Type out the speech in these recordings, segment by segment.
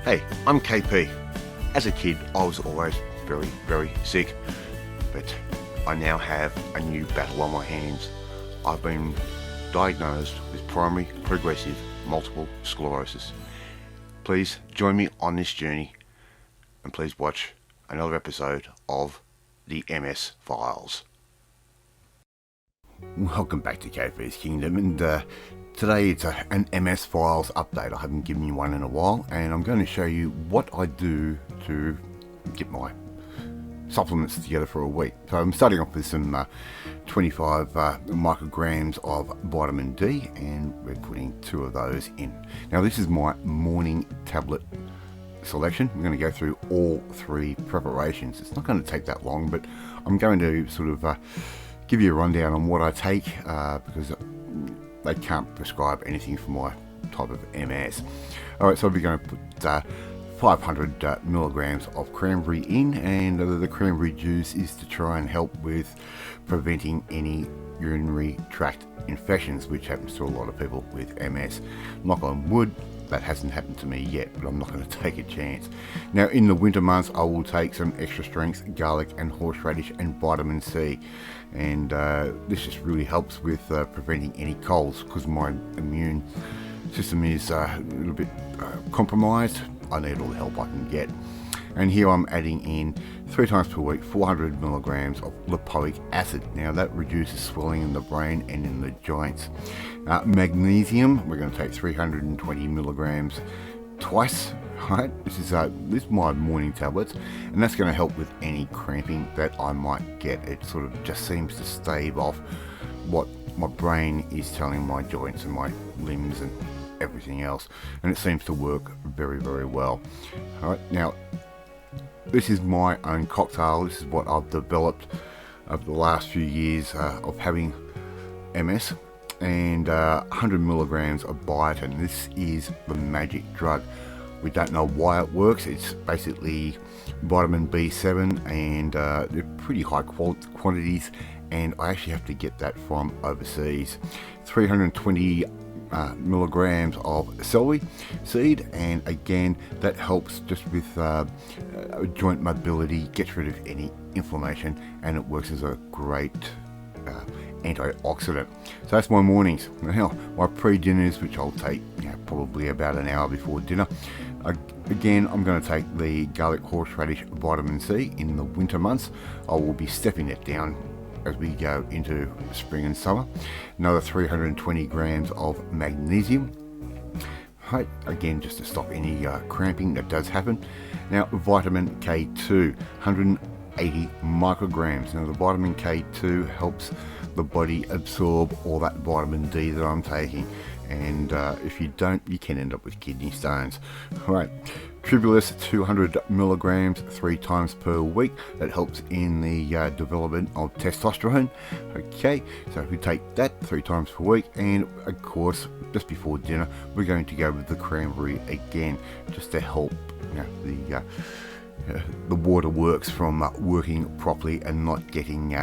Hey, I'm KP. As a kid, I was always very, very sick, but I now have a new battle on my hands. I've been diagnosed with primary progressive multiple sclerosis. Please join me on this journey and please watch another episode of the MS Files. Welcome back to KP's Kingdom, and today it's an MS Files update. I haven't given you one in a while, and I'm going to show you what I do to get my supplements together for a week. So I'm starting off with some 25 micrograms of vitamin D, and we're putting 2 of those in. Now this is my morning tablet selection. I'm going to go through all 3 preparations. It's not going to take that long, but I'm going to sort of give you a rundown on what I take because they can't prescribe anything for my type of MS. Alright, so we're going to put 500 milligrams of cranberry in, and the cranberry juice is to try and help with preventing any urinary tract infections, which happens to a lot of people with MS. Knock on wood, that hasn't happened to me yet, but I'm not going to take a chance. Now in the winter months I will take some extra strength garlic and horseradish and vitamin C, and this just really helps with preventing any colds, because my immune system is a little bit compromised. I need all the help I can get. And here I'm adding in 3 times per week 400 milligrams of lipoic acid. Now that reduces swelling in the brain and in the joints. Magnesium, we're going to take 320 milligrams twice. Right, this is my morning tablets, and that's going to help with any cramping that I might get. It sort of just seems to stave off what my brain is telling my joints and my limbs and everything else, and it seems to work very, very well. All right, now this is my own cocktail. This is what I've developed over the last few years of having MS, and 100 milligrams of biotin. This is the magic drug. We don't know why it works. It's basically vitamin B7, and they're pretty high quantities, and I actually have to get that from overseas. 320 milligrams of celery seed, and again that helps just with joint mobility, gets rid of any inflammation, and it works as a great antioxidant. So that's my mornings. Now my pre-dinners, which I'll take probably about an hour before dinner. Again, I'm going to take the garlic horseradish vitamin C. In the winter months I will be stepping it down as we go into spring and summer. Another 320 grams of magnesium. Right, again just to stop any cramping that does happen. Now vitamin K2, 180 micrograms. Now the vitamin K2 helps the body absorb all that vitamin D that I'm taking, and if you don't, you can end up with kidney stones. Right, Tribulus, 200 milligrams 3 times per week. That helps in the development of testosterone. Okay, so we take that 3 times per week, and of course just before dinner we're going to go with the cranberry again, just to help the water works from working properly and not getting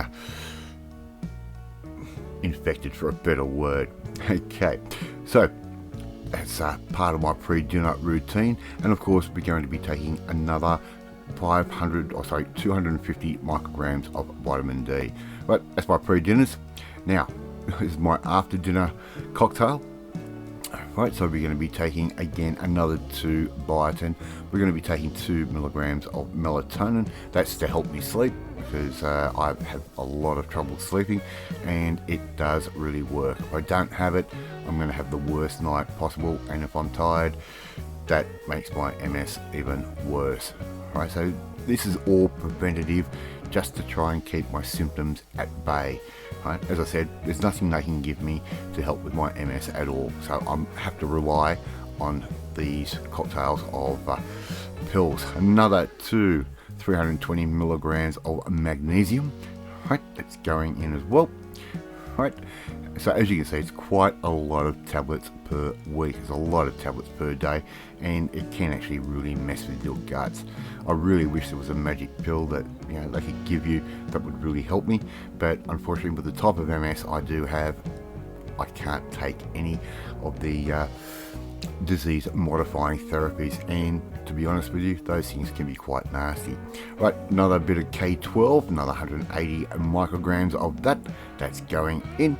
infected, for a better word. Okay, so that's part of my pre-dinner routine, and of course we're going to be taking another 250 micrograms of vitamin D. But that's my pre-dinners. Now this is my after-dinner cocktail. Right, so we're going to be taking again another 2 biotin. We're going to be taking 2 milligrams of melatonin. That's to help me sleep, because I have a lot of trouble sleeping, and it does really work. If I don't have it, I'm going to have the worst night possible, and if I'm tired, that makes my MS even worse. Right, so this is all preventative, just to try and keep my symptoms at bay. Right, as I said, there's nothing they can give me to help with my MS at all, so I have to rely on these cocktails of pills. Another 320 milligrams of magnesium. Right, that's going in as well. Right, so as you can see, it's quite a lot of tablets per week. It's a lot of tablets per day, and it can actually really mess with your guts. I really wish there was a magic pill that they could give you that would really help me, but unfortunately with the type of MS I do have, I can't take any of the disease modifying therapies, and to be honest with you, those things can be quite nasty. Right, another bit of K12, another 180 micrograms of that, that's going in.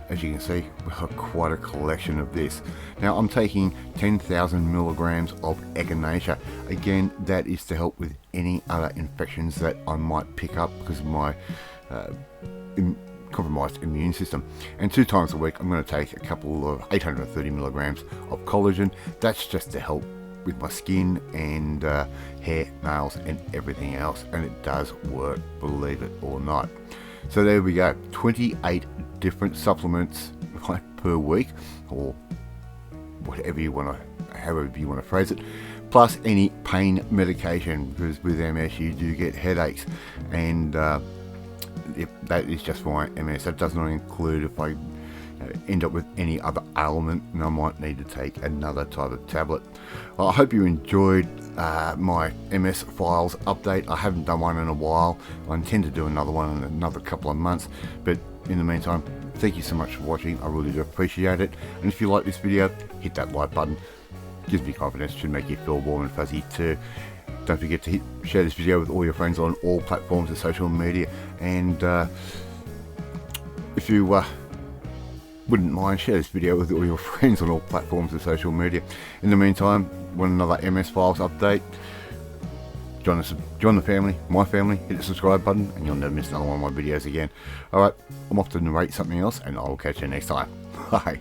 As you can see, we've got quite a collection of this. Now I'm taking 10,000 milligrams of echinacea. Again, that is to help with any other infections that I might pick up because of my compromised immune system. And 2 times a week I'm going to take a couple of 830 milligrams of collagen. That's just to help with my skin and hair, nails and everything else, and it does work, believe it or not. So there we go, 28 different supplements per week, or whatever you want to, however you want to phrase it, plus any pain medication, because with MS you do get headaches, and if that is just for my MS. That does not include if I end up with any other ailment and I might need to take another type of tablet. I hope you enjoyed my MS files update. I haven't done one in a while. I intend to do another one in another couple of months, but in the meantime, thank you so much for watching. I really do appreciate it, and if you like this video, hit that like button. Gives me confidence, should make you feel warm and fuzzy too. Don't forget to share this video with all your friends on all platforms of social media, and if you wouldn't mind, share this video with all your friends on all platforms of social media. In the meantime, want another MS Files update, join the family, my family, hit the subscribe button and you'll never miss another one of my videos again. Alright, I'm off to narrate something else and I'll catch you next time. Bye.